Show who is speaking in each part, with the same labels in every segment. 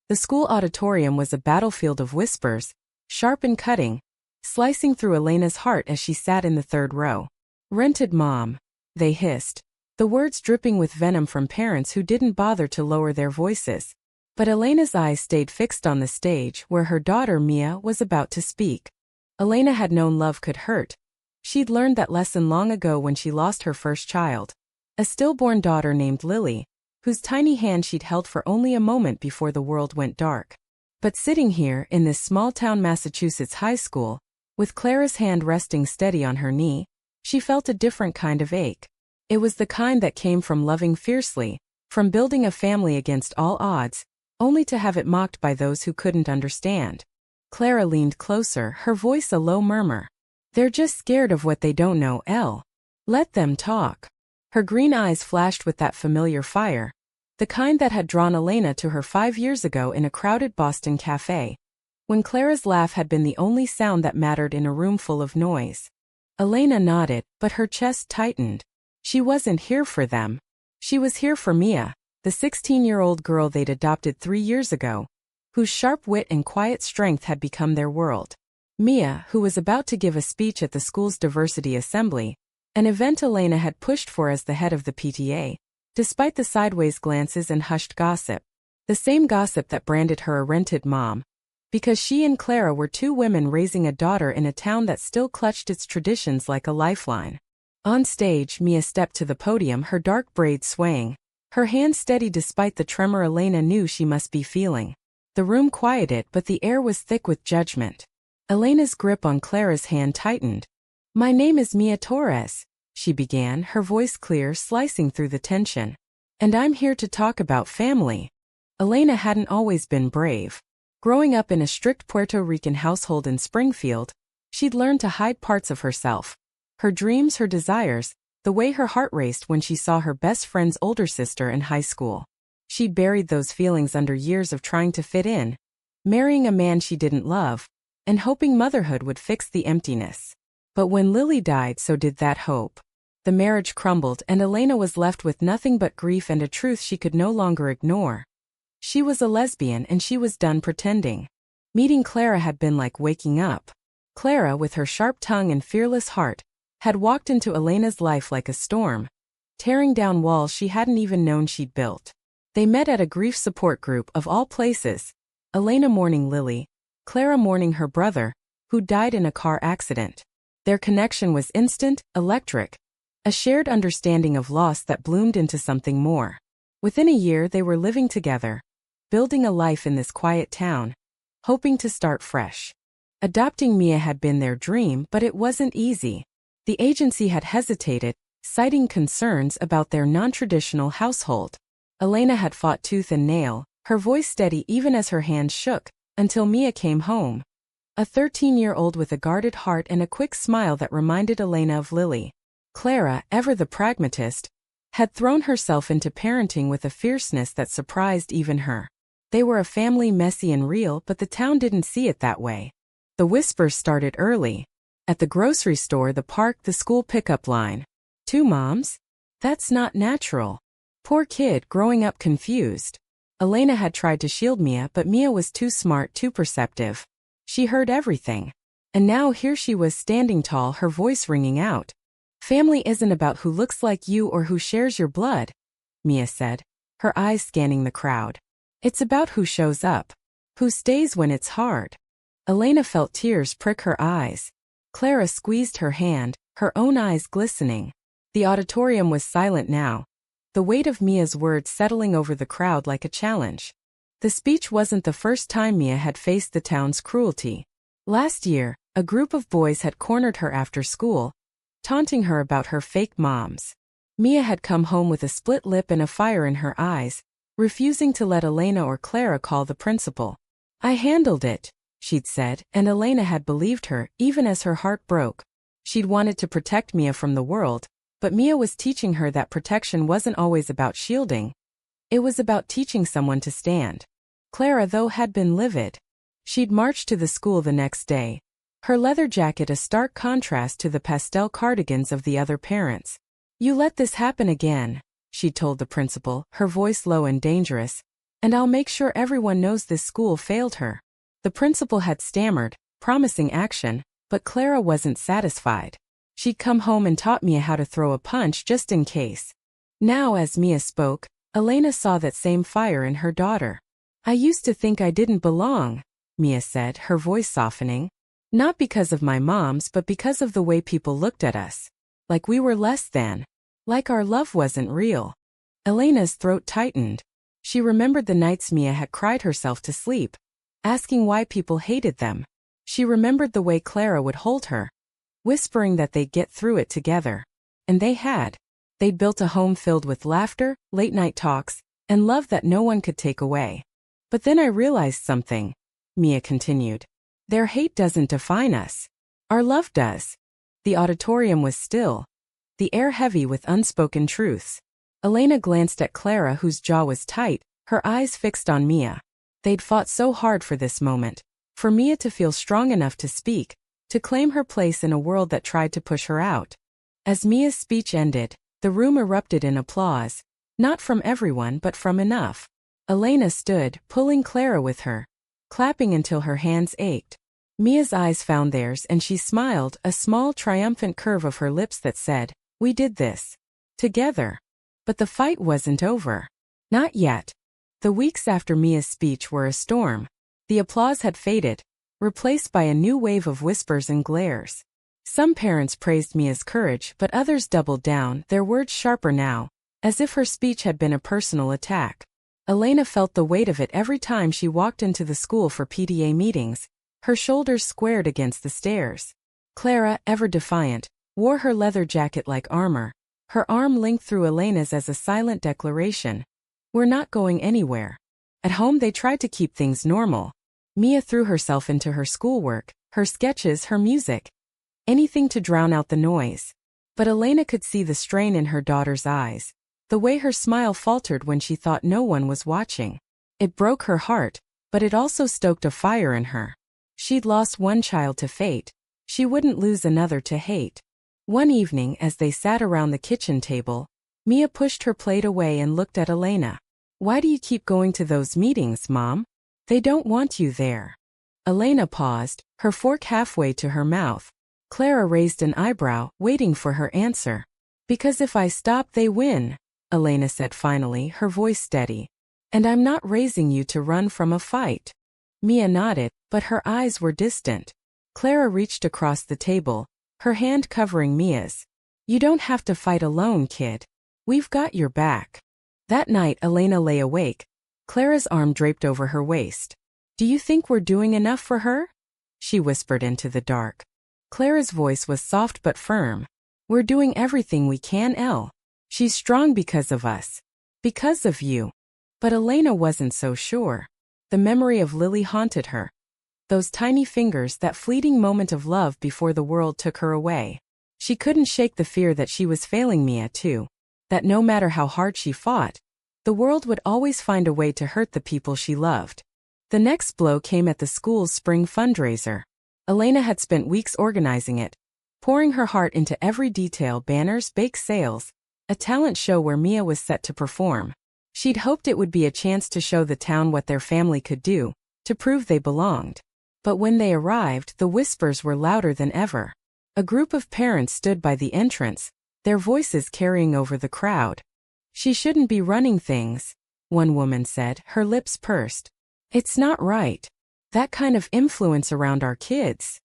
Speaker 1: The school auditorium was a battlefield of whispers, sharp and cutting, slicing through Elena's heart as she sat in the third row. "Rented mom," they hissed, the words dripping with venom from parents who didn't bother to lower their voices. But Elena's eyes stayed fixed on the stage where her daughter Mia was about to speak. Elena had known love could hurt. She'd learned that lesson long ago when she lost her first child, a stillborn daughter named Lily, whose tiny hand she'd held for only a moment before the world went dark. But sitting here in this small-town Massachusetts high school, with Clara's hand resting steady on her knee, she felt a different kind of ache. It was the kind that came from loving fiercely, from building a family against all odds, only to have it mocked by those who couldn't understand. Clara leaned closer, her voice a low murmur. "They're just scared of what they don't know, Elle. Let them talk." Her green eyes flashed with that familiar fire, the kind that had drawn Elena to her 5 years ago in a crowded Boston cafe, when Clara's laugh had been the only sound that mattered in a room full of noise. Elena nodded, but her chest tightened. She wasn't here for them. She was here for Mia, the 16-year-old girl they'd adopted 3 years ago, whose sharp wit and quiet strength had become their world. Mia, who was about to give a speech at the school's diversity assembly, an event Elena had pushed for as the head of the PTA, despite the sideways glances and hushed gossip. The same gossip that branded her a rented mom, because she and Clara were two women raising a daughter in a town that still clutched its traditions like a lifeline. On stage, Mia stepped to the podium, her dark braids swaying, her hand steady despite the tremor Elena knew she must be feeling. The room quieted, but the air was thick with judgment. Elena's grip on Clara's hand tightened. "My name is Mia Torres," she began, her voice clear, slicing through the tension. "And I'm here to talk about family." Elena hadn't always been brave. Growing up in a strict Puerto Rican household in Springfield, she'd learned to hide parts of herself. Her dreams, her desires, the way her heart raced when she saw her best friend's older sister in high school. She'd buried those feelings under years of trying to fit in, marrying a man she didn't love, and hoping motherhood would fix the emptiness. But when Lily died, so did that hope. The marriage crumbled, and Elena was left with nothing but grief and a truth she could no longer ignore. She was a lesbian, and she was done pretending. Meeting Clara had been like waking up. Clara, with her sharp tongue and fearless heart, had walked into Elena's life like a storm, tearing down walls she hadn't even known she'd built. They met at a grief support group of all places, Elena mourning Lily, Clara mourning her brother, who died in a car accident. Their connection was instant, electric, a shared understanding of loss that bloomed into something more. Within a year they were living together, building a life in this quiet town, hoping to start fresh. Adopting Mia had been their dream, but it wasn't easy. The agency had hesitated, citing concerns about their non-traditional household. Elena had fought tooth and nail, her voice steady even as her hands shook, until Mia came home. A 13-year-old with a guarded heart and a quick smile that reminded Elena of Lily. Clara, ever the pragmatist, had thrown herself into parenting with a fierceness that surprised even her. They were a family, messy and real, but the town didn't see it that way. The whispers started early. At the grocery store, the park, the school pickup line. "Two moms? That's not natural." Poor kid, growing up confused. Elena had tried to shield Mia, but Mia was too smart, too perceptive. She heard everything. And now here she was standing tall, her voice ringing out. "Family isn't about who looks like you or who shares your blood," Mia said, her eyes scanning the crowd. "It's about who shows up, who stays when it's hard." Elena felt tears prick her eyes. Clara squeezed her hand, her own eyes glistening. The auditorium was silent now, the weight of Mia's words settling over the crowd like a challenge. The speech wasn't the first time Mia had faced the town's cruelty. Last year, a group of boys had cornered her after school, taunting her about her fake moms. Mia had come home with a split lip and a fire in her eyes, refusing to let Elena or Clara call the principal. "I handled it," she'd said, and Elena had believed her, even as her heart broke. She'd wanted to protect Mia from the world, but Mia was teaching her that protection wasn't always about shielding. It was about teaching someone to stand. Clara, though, had been livid. She'd marched to the school the next day, her leather jacket a stark contrast to the pastel cardigans of the other parents. "You let this happen again," she told the principal, her voice low and dangerous, And I'll make sure everyone knows this school failed her. The principal had stammered, promising action, but Clara wasn't satisfied. She'd come home and taught Mia how to throw a punch just in case. Now as Mia spoke, Elena saw that same fire in her daughter. I used to think I didn't belong, Mia said, her voice softening. Not because of my moms but because of the way people looked at us. Like we were less than. Like our love wasn't real. Elena's throat tightened. She remembered the nights Mia had cried herself to sleep, asking why people hated them. She remembered the way Clara would hold her, whispering that they'd get through it together. And they had. They'd built a home filled with laughter, late-night talks, and love that no one could take away. But then I realized something, Mia continued. Their hate doesn't define us. Our love does. The auditorium was still, the air heavy with unspoken truths. Elena glanced at Clara, whose jaw was tight, her eyes fixed on Mia. They'd fought so hard for this moment, for Mia to feel strong enough to speak, to claim her place in a world that tried to push her out. As Mia's speech ended, the room erupted in applause, not from everyone but from enough. Elena stood, pulling Clara with her, clapping until her hands ached. Mia's eyes found theirs and she smiled, a small triumphant curve of her lips that said, "We did this. Together." But the fight wasn't over. Not yet. The weeks after Mia's speech were a storm. The applause had faded, replaced by a new wave of whispers and glares. Some parents praised Mia's courage, but others doubled down, their words sharper now, as if her speech had been a personal attack. Elena felt the weight of it every time she walked into the school for PTA meetings, her shoulders squared against the stairs. Clara, ever defiant, wore her leather jacket like armor, her arm linked through Elena's as a silent declaration. We're not going anywhere. At home they tried to keep things normal. Mia threw herself into her schoolwork, her sketches, her music. Anything to drown out the noise. But Elena could see the strain in her daughter's eyes, the way her smile faltered when she thought no one was watching. It broke her heart, but it also stoked a fire in her. She'd lost one child to fate. She wouldn't lose another to hate. One evening as they sat around the kitchen table, Mia pushed her plate away and looked at Elena. Why do you keep going to those meetings, Mom? They don't want you there. Elena paused, her fork halfway to her mouth. Clara raised an eyebrow, waiting for her answer. Because if I stop they win, Elena said finally, her voice steady. And I'm not raising you to run from a fight. Mia nodded, but her eyes were distant. Clara reached across the table, her hand covering Mia's. You don't have to fight alone, kid. We've got your back. That night Elena lay awake, Clara's arm draped over her waist. Do you think we're doing enough for her? She whispered into the dark. Clara's voice was soft but firm. We're doing everything we can, Elle. She's strong because of us. Because of you. But Elena wasn't so sure. The memory of Lily haunted her. Those tiny fingers, that fleeting moment of love before the world took her away. She couldn't shake the fear that she was failing Mia too. That no matter how hard she fought, the world would always find a way to hurt the people she loved. The next blow came at the school's spring fundraiser. Elena had spent weeks organizing it, pouring her heart into every detail: banners, bake sales, a talent show where Mia was set to perform. She'd hoped it would be a chance to show the town what their family could do, to prove they belonged. But when they arrived, the whispers were louder than ever. A group of parents stood by the entrance, their voices carrying over the crowd. She shouldn't be running things, one woman said, her lips pursed. It's not right. That kind of influence around our kids.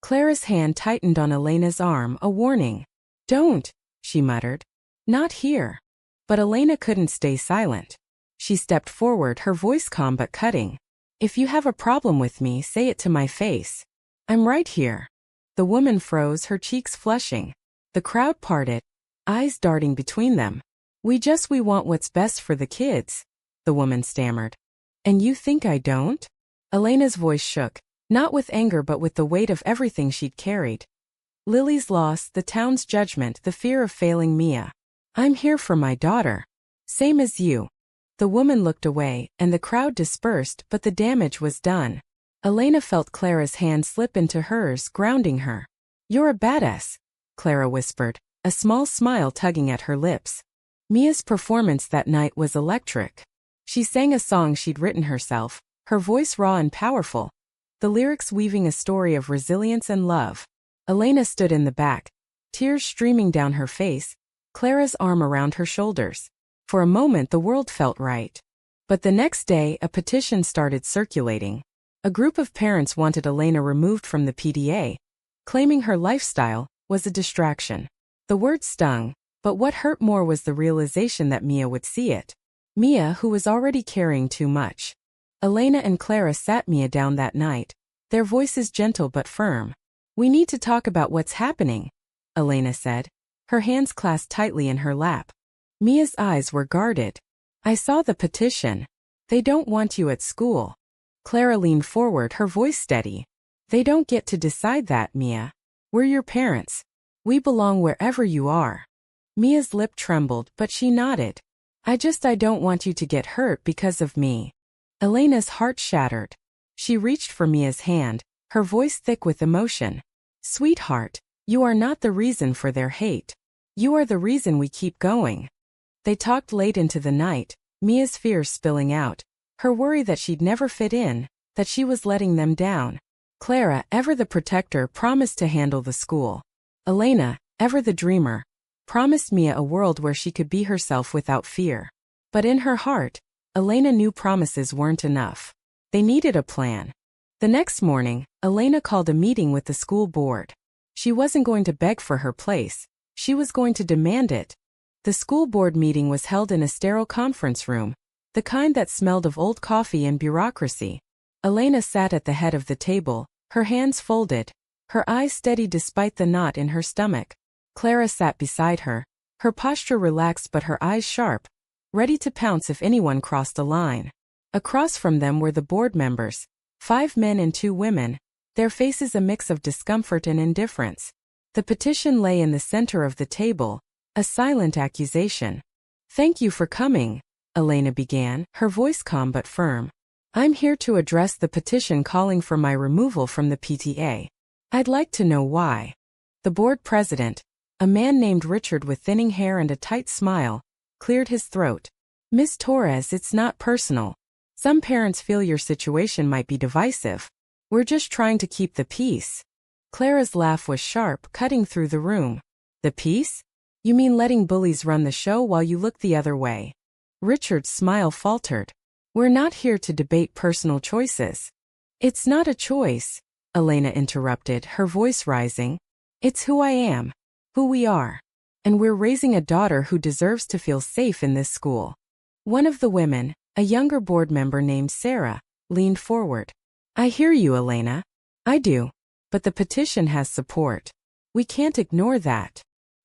Speaker 1: Clara's hand tightened on Elena's arm, a warning. Don't, she muttered. Not here. But Elena couldn't stay silent. She stepped forward, her voice calm but cutting. If you have a problem with me, say it to my face. I'm right here. The woman froze, her cheeks flushing. The crowd parted, eyes darting between them. We want what's best for the kids, the woman stammered. And you think I don't? Elena's voice shook, not with anger but with the weight of everything she'd carried. Lily's loss, the town's judgment, the fear of failing Mia. I'm here for my daughter. Same as you. The woman looked away, and the crowd dispersed, but the damage was done. Elena felt Clara's hand slip into hers, grounding her. You're a badass, Clara whispered, a small smile tugging at her lips. Mia's performance that night was electric. She sang a song she'd written herself, her voice raw and powerful, the lyrics weaving a story of resilience and love. Elena stood in the back, tears streaming down her face, Clara's arm around her shoulders. For a moment the world felt right. But the next day a petition started circulating. A group of parents wanted Elena removed from the PTA, claiming her lifestyle was a distraction. The word stung, but what hurt more was the realization that Mia would see it. Mia, who was already carrying too much. Elena and Clara sat Mia down that night, their voices gentle but firm. "We need to talk about what's happening," Elena said, her hands clasped tightly in her lap. Mia's eyes were guarded. "I saw the petition. They don't want you at school." Clara leaned forward, her voice steady. "They don't get to decide that, Mia. We're your parents. We belong wherever you are." Mia's lip trembled, but she nodded. I don't want you to get hurt because of me." Elena's heart shattered. She reached for Mia's hand, her voice thick with emotion. "Sweetheart, you are not the reason for their hate. You are the reason we keep going." They talked late into the night, Mia's fears spilling out, her worry that she'd never fit in, that she was letting them down. Clara, ever the protector, promised to handle the school. Elena, ever the dreamer, promised Mia a world where she could be herself without fear. But in her heart, Elena knew promises weren't enough. They needed a plan. The next morning, Elena called a meeting with the school board. She wasn't going to beg for her place, she was going to demand it. The school board meeting was held in a sterile conference room, the kind that smelled of old coffee and bureaucracy. Elena sat at the head of the table, her hands folded, her eyes steady despite the knot in her stomach. Clara sat beside her, her posture relaxed but her eyes sharp, ready to pounce if anyone crossed a line. Across from them were the board members, 5 men and 2 women, their faces a mix of discomfort and indifference. The petition lay in the center of the table, a silent accusation. "Thank you for coming," Elena began, her voice calm but firm. "I'm here to address the petition calling for my removal from the PTA. I'd like to know why." The board president, a man named Richard with thinning hair and a tight smile, cleared his throat. "Ms. Torres, it's not personal. Some parents feel your situation might be divisive. We're just trying to keep the peace." Clara's laugh was sharp, cutting through the room. "The peace? You mean letting bullies run the show while you look the other way?" Richard's smile faltered. "We're not here to debate personal choices." "It's not a choice," Elena interrupted, her voice rising. "It's who I am, who we are. And we're raising a daughter who deserves to feel safe in this school." One of the women, a younger board member named Sarah, leaned forward. "I hear you, Elena. I do. But the petition has support. We can't ignore that."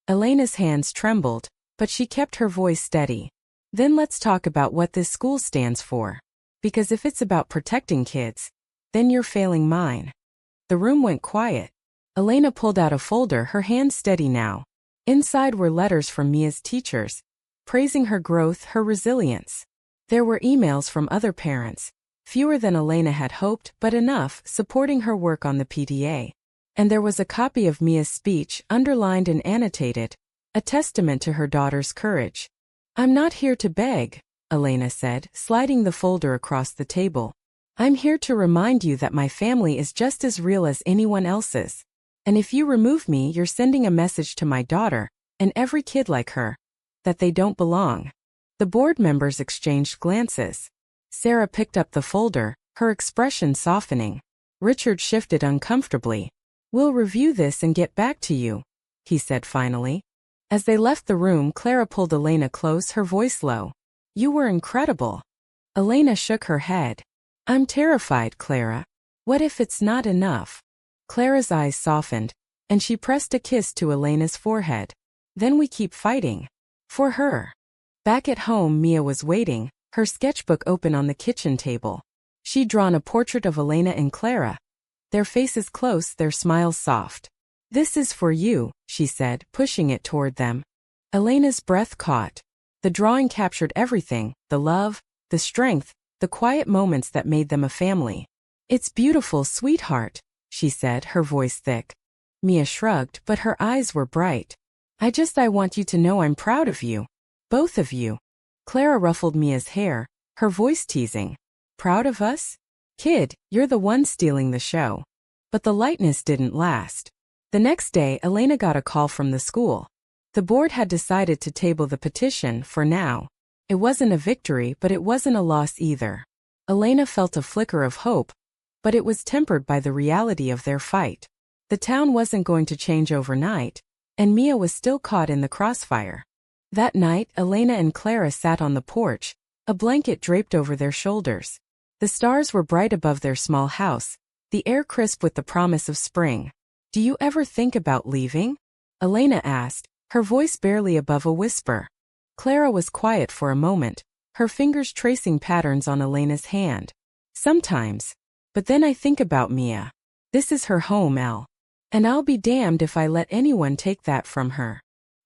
Speaker 1: Elena's hands trembled, but she kept her voice steady. "Then let's talk about what this school stands for. Because if it's about protecting kids, then you're failing mine." The room went quiet. Elena pulled out a folder, her hands steady now. Inside were letters from Mia's teachers, praising her growth, her resilience. There were emails from other parents, fewer than Elena had hoped, but enough, supporting her work on the PTA. And there was a copy of Mia's speech, underlined and annotated, a testament to her daughter's courage. "I'm not here to beg," Elena said, sliding the folder across the table. "I'm here to remind you that my family is just as real as anyone else's. And if you remove me, you're sending a message to my daughter, and every kid like her, that they don't belong." The board members exchanged glances. Sarah picked up the folder, her expression softening. Richard shifted uncomfortably. "We'll review this and get back to you," he said finally. As they left the room, Clara pulled Elena close, her voice low. "You were incredible." Elena shook her head. "I'm terrified, Clara. What if it's not enough?" Clara's eyes softened, and she pressed a kiss to Elena's forehead. "Then we keep fighting. For her." Back at home, Mia was waiting, her sketchbook open on the kitchen table. She'd drawn a portrait of Elena and Clara, their faces close, their smiles soft. "This is for you," she said, pushing it toward them. Elena's breath caught. The drawing captured everything, the love, the strength, the quiet moments that made them a family. "It's beautiful, sweetheart," she said, her voice thick. Mia shrugged, but her eyes were bright. I want you to know I'm proud of you. Both of you." Clara ruffled Mia's hair, her voice teasing. Proud of us? Kid, you're the one stealing the show. But the lightness didn't last. The next day, Elena got a call from the school. The board had decided to table the petition for now. It wasn't a victory, but it wasn't a loss either. Elena felt a flicker of hope, but it was tempered by the reality of their fight. The town wasn't going to change overnight, and Mia was still caught in the crossfire. That night, Elena and Clara sat on the porch, a blanket draped over their shoulders. The stars were bright above their small house, the air crisp with the promise of spring. "Do you ever think about leaving?" Elena asked, her voice barely above a whisper. Clara was quiet for a moment, her fingers tracing patterns on Elena's hand. "Sometimes. But then I think about Mia. This is her home, El. And I'll be damned if I let anyone take that from her."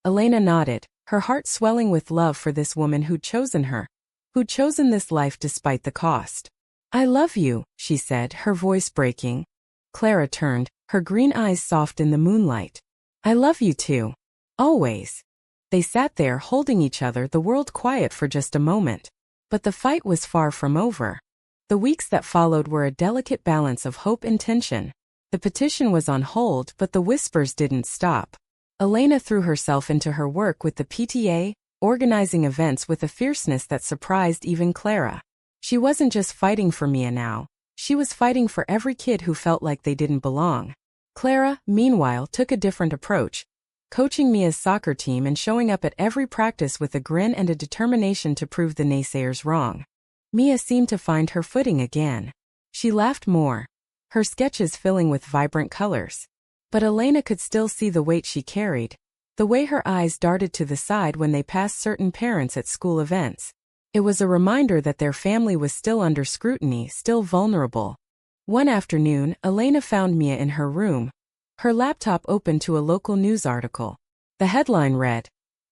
Speaker 1: Elena nodded, her heart swelling with love for this woman who'd chosen her, who'd chosen this life despite the cost. "I love you," she said, her voice breaking. Clara turned, her green eyes soft in the moonlight. "I love you too. Always." They sat there holding each other, the world quiet for just a moment. But the fight was far from over. The weeks that followed were a delicate balance of hope and tension. The petition was on hold, but the whispers didn't stop. Elena threw herself into her work with the PTA, organizing events with a fierceness that surprised even Clara. She wasn't just fighting for Mia now. She was fighting for every kid who felt like they didn't belong. Clara, meanwhile, took a different approach, coaching Mia's soccer team and showing up at every practice with a grin and a determination to prove the naysayers wrong. Mia seemed to find her footing again. She laughed more, her sketches filling with vibrant colors. But Elena could still see the weight she carried, the way her eyes darted to the side when they passed certain parents at school events. It was a reminder that their family was still under scrutiny, still vulnerable. One afternoon, Elena found Mia in her room, her laptop open to a local news article. The headline read,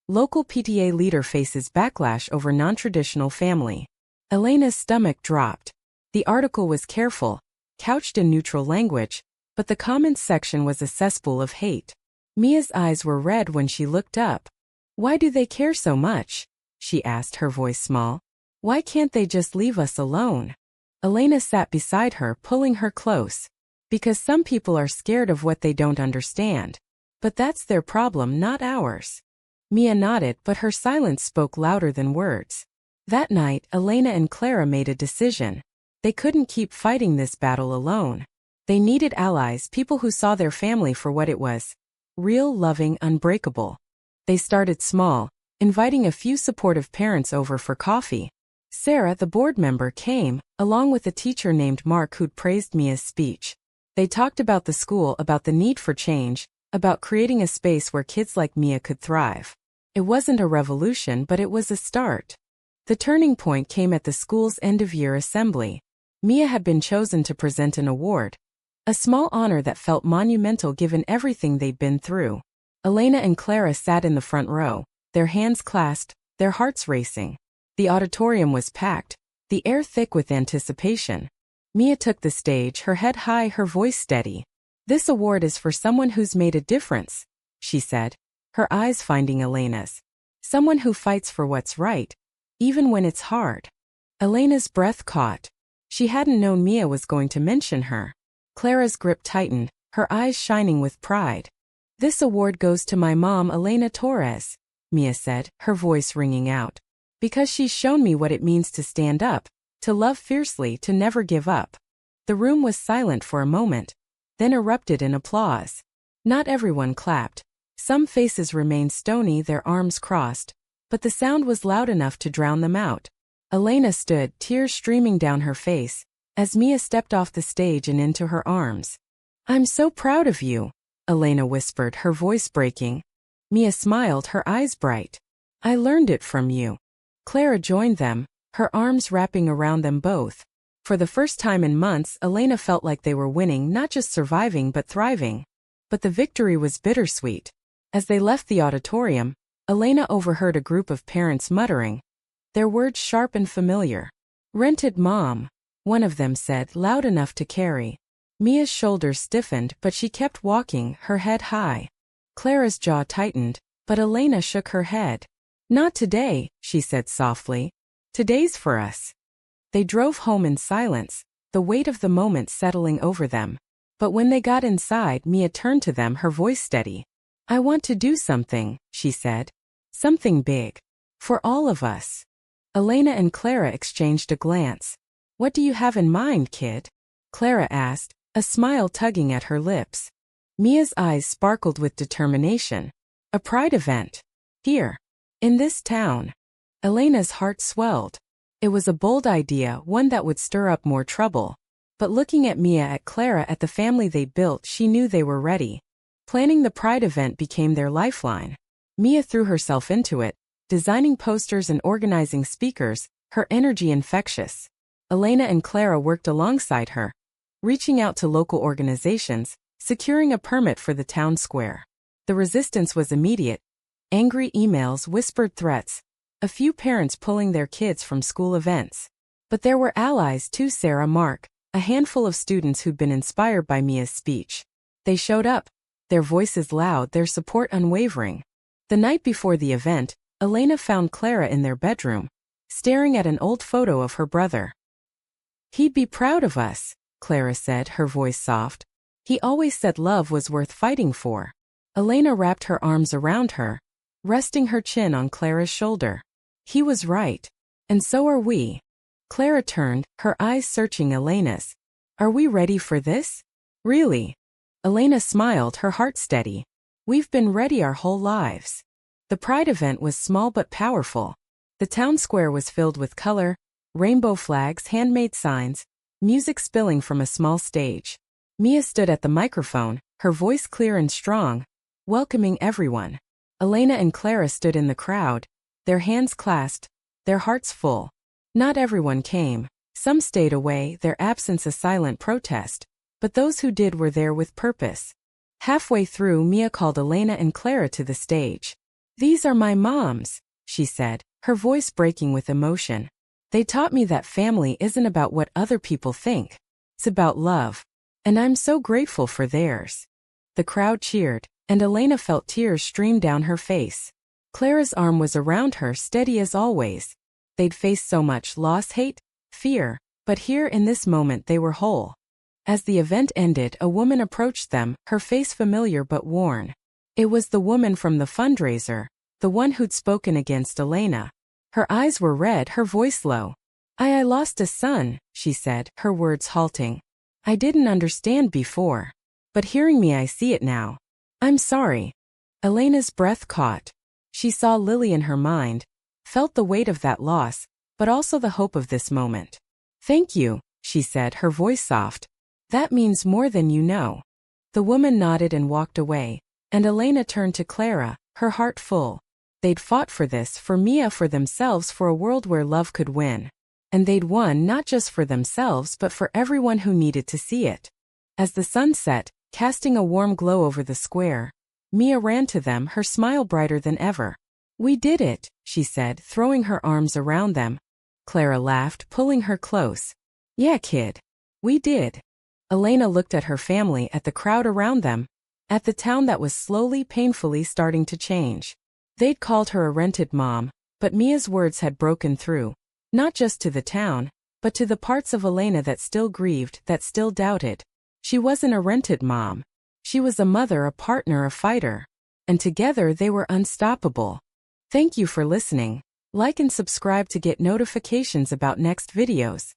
Speaker 1: "Local PTA leader faces backlash over non-traditional family." Elena's stomach dropped. The article was careful, couched in neutral language, but the comments section was a cesspool of hate. Mia's eyes were red when she looked up. "Why do they care so much?" she asked, her voice small. "Why can't they just leave us alone?" Elena sat beside her, pulling her close. "Because some people are scared of what they don't understand. But that's their problem, not ours." Mia nodded, but her silence spoke louder than words. That night, Elena and Clara made a decision. They couldn't keep fighting this battle alone. They needed allies, people who saw their family for what it was. Real, loving, unbreakable. They started small, inviting a few supportive parents over for coffee. Sarah, the board member, came, along with a teacher named Mark who'd praised Mia's speech. They talked about the school, about the need for change, about creating a space where kids like Mia could thrive. It wasn't a revolution, but it was a start. The turning point came at the school's end-of-year assembly. Mia had been chosen to present an award, a small honor that felt monumental given everything they'd been through. Elena and Clara sat in the front row, their hands clasped, their hearts racing. The auditorium was packed, the air thick with anticipation. Mia took the stage, her head high, her voice steady. "This award is for someone who's made a difference," she said, her eyes finding Elena's. "Someone who fights for what's right, even when it's hard." Elena's breath caught. She hadn't known Mia was going to mention her. Clara's grip tightened, her eyes shining with pride. "This award goes to my mom, Elena Torres," Mia said, her voice ringing out. "Because she's shown me what it means to stand up, to love fiercely, to never give up." The room was silent for a moment, then erupted in applause. Not everyone clapped. Some faces remained stony, their arms crossed, but the sound was loud enough to drown them out. Elena stood, tears streaming down her face, as Mia stepped off the stage and into her arms. "I'm so proud of you," Elena whispered, her voice breaking. Mia smiled, her eyes bright. "I learned it from you." Clara joined them, her arms wrapping around them both. For the first time in months, Elena felt like they were winning, not just surviving but thriving. But the victory was bittersweet. As they left the auditorium, Elena overheard a group of parents muttering, their words sharp and familiar. "Rented mom," one of them said, loud enough to carry. Mia's shoulders stiffened, but she kept walking, her head high. Clara's jaw tightened, but Elena shook her head. "Not today," she said softly. "Today's for us." They drove home in silence, the weight of the moment settling over them. But when they got inside, Mia turned to them, her voice steady. "I want to do something," she said. "Something big. For all of us." Elena and Clara exchanged a glance. "What do you have in mind, kid?" Clara asked, a smile tugging at her lips. Mia's eyes sparkled with determination. "A pride event. Here. In this town." Elena's heart swelled. It was a bold idea, one that would stir up more trouble. But looking at Mia, at Clara, at the family they built, she knew they were ready. Planning the pride event became their lifeline. Mia threw herself into it, designing posters and organizing speakers, her energy infectious. Elena and Clara worked alongside her, reaching out to local organizations, securing a permit for the town square. The resistance was immediate. Angry emails, whispered threats, a few parents pulling their kids from school events. But there were allies too. Sarah, Mark, a handful of students who'd been inspired by Mia's speech. They showed up, their voices loud, their support unwavering. The night before the event, Elena found Clara in their bedroom, staring at an old photo of her brother. "He'd be proud of us," Clara said, her voice soft. "He always said love was worth fighting for." Elena wrapped her arms around her, resting her chin on Clara's shoulder. "He was right. And so are we." Clara turned, her eyes searching Elena's. "Are we ready for this? Really?" Elena smiled, her heart steady. "We've been ready our whole lives." The pride event was small but powerful. The town square was filled with color, rainbow flags, handmade signs, music spilling from a small stage. Mia stood at the microphone, her voice clear and strong, welcoming everyone. Elena and Clara stood in the crowd, their hands clasped, their hearts full. Not everyone came. Some stayed away, their absence a silent protest. But those who did were there with purpose. Halfway through, Mia called Elena and Clara to the stage. "These are my moms," she said, her voice breaking with emotion. "They taught me that family isn't about what other people think. It's about love. And I'm so grateful for theirs." The crowd cheered, and Elena felt tears stream down her face. Clara's arm was around her, steady as always. They'd faced so much loss, hate, fear, but here in this moment they were whole. As the event ended, a woman approached them, her face familiar but worn. It was the woman from the fundraiser, the one who'd spoken against Elena. Her eyes were red, her voice low. I lost a son," she said, her words halting. "I didn't understand before. But hearing me, I see it now. I'm sorry." Elena's breath caught. She saw Lily in her mind, felt the weight of that loss, but also the hope of this moment. "Thank you," she said, her voice soft. "That means more than you know." The woman nodded and walked away, and Elena turned to Clara, her heart full. They'd fought for this, for Mia, for themselves, for a world where love could win. And they'd won not just for themselves but for everyone who needed to see it. As the sun set, casting a warm glow over the square, Mia ran to them, her smile brighter than ever. "We did it," she said, throwing her arms around them. Clara laughed, pulling her close. "Yeah, kid. We did." Elena looked at her family, at the crowd around them, at the town that was slowly, painfully starting to change. They'd called her a rented mom, but Mia's words had broken through, not just to the town, but to the parts of Elena that still grieved, that still doubted. She wasn't a rented mom. She was a mother, a partner, a fighter. And together they were unstoppable. Thank you for listening. Like and subscribe to get notifications about next videos.